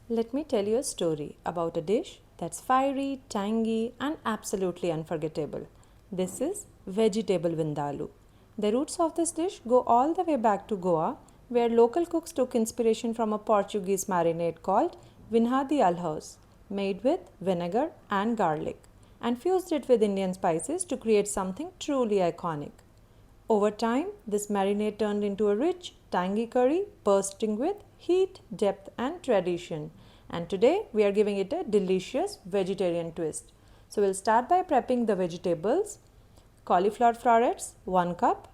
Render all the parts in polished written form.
Let me tell you a story about a dish that's fiery, tangy, and absolutely unforgettable. This is Vegetable Vindaloo. The roots of this dish go all the way back to Goa, where local cooks took inspiration from a Portuguese marinade called vinha, made with vinegar and garlic, and fused it with Indian spices to create something truly iconic. Over time, this marinade turned into a rich, tangy curry bursting with heat, depth, and tradition. And today, we are giving it a delicious vegetarian twist. So, we'll start by prepping the vegetables. Cauliflower florets 1 cup,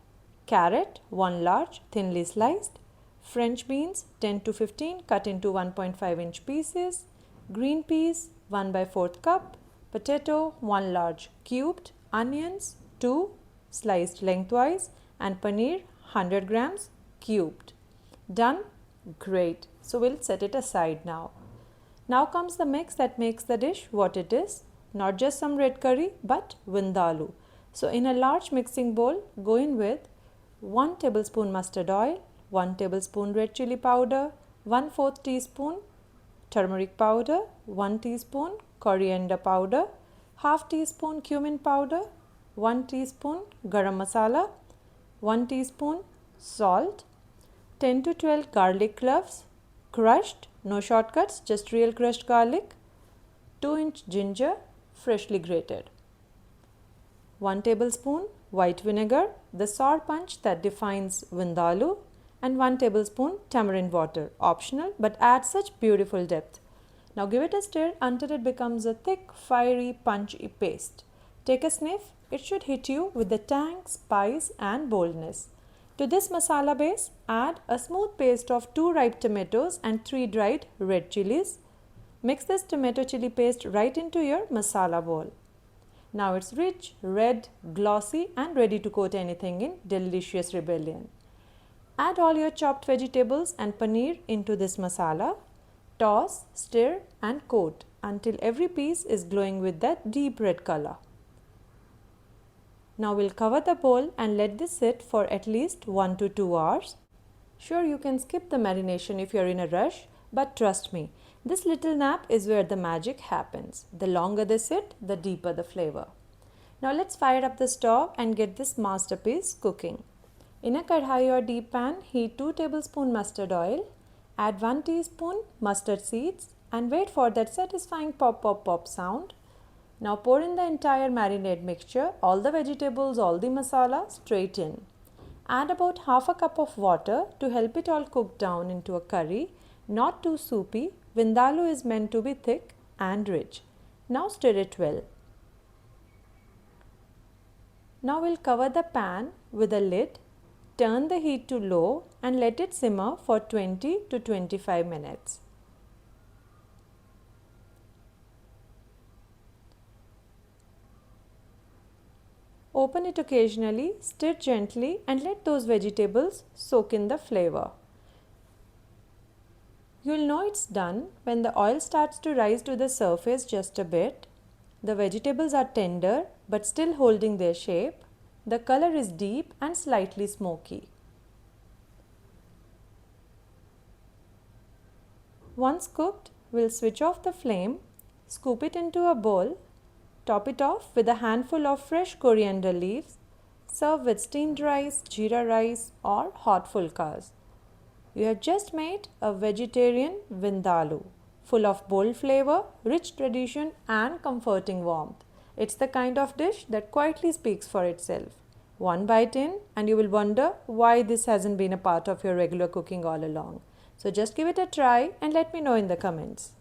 carrot 1 large thinly sliced, French beans 10 to 15 cut into 1.5-inch pieces, green peas 1 by 4th cup, potato 1 large cubed, onions 2 sliced lengthwise, and paneer 100 grams cubed. Done? Great. So we'll set it aside now. Now comes the mix that makes the dish what it is. Not just some red curry, but vindaloo. So in a large mixing bowl, go in with 1 tablespoon mustard oil, 1 tablespoon red chili powder, 1/4 teaspoon turmeric powder, 1 teaspoon coriander powder, half teaspoon cumin powder, 1 teaspoon garam masala, 1 teaspoon salt, 10 to 12 garlic cloves, crushed, no shortcuts, just real crushed garlic, 2-inch ginger, freshly grated, 1 tablespoon white vinegar, the sour punch that defines vindaloo, and 1 tablespoon tamarind water, optional but adds such beautiful depth. Now give it a stir until it becomes a thick, fiery, punchy paste. Take a sniff, it should hit you with the tang, spice and boldness. To this masala base, add a smooth paste of 2 ripe tomatoes and 3 dried red chilies. Mix this tomato chili paste right into your masala bowl. Now it's rich, red, glossy and ready to coat anything in delicious rebellion. Add all your chopped vegetables and paneer into this masala. Toss, stir and coat until every piece is glowing with that deep red color. Now we'll cover the bowl and let this sit for at least 1 to 2 hours. Sure, you can skip the marination if you're in a rush, but trust me, this little nap is where the magic happens. The longer they sit, the deeper the flavor. Now let's fire up the stove and get this masterpiece cooking. In a kadhai or deep pan, heat 2 tablespoons mustard oil, add 1 teaspoon mustard seeds and wait for that satisfying pop pop pop sound. Now pour in the entire marinade mixture, all the vegetables, all the masala straight in. Add about half a cup of water to help it all cook down into a curry, not too soupy. Vindaloo is meant to be thick and rich. Now stir it well. Now we'll cover the pan with a lid, turn the heat to low and let it simmer for 20 to 25 minutes. Open it occasionally, stir gently and let those vegetables soak in the flavor. You'll know it's done when the oil starts to rise to the surface just a bit. The vegetables are tender but still holding their shape. The color is deep and slightly smoky. Once cooked, we'll switch off the flame, scoop it into a bowl, top it off with a handful of fresh coriander leaves. Serve with steamed rice, jeera rice or hot fulkas. You have just made a vegetarian vindaloo, full of bold flavor, rich tradition and comforting warmth. It's the kind of dish that quietly speaks for itself. One bite in and you will wonder why this hasn't been a part of your regular cooking all along. So just give it a try and let me know in the comments.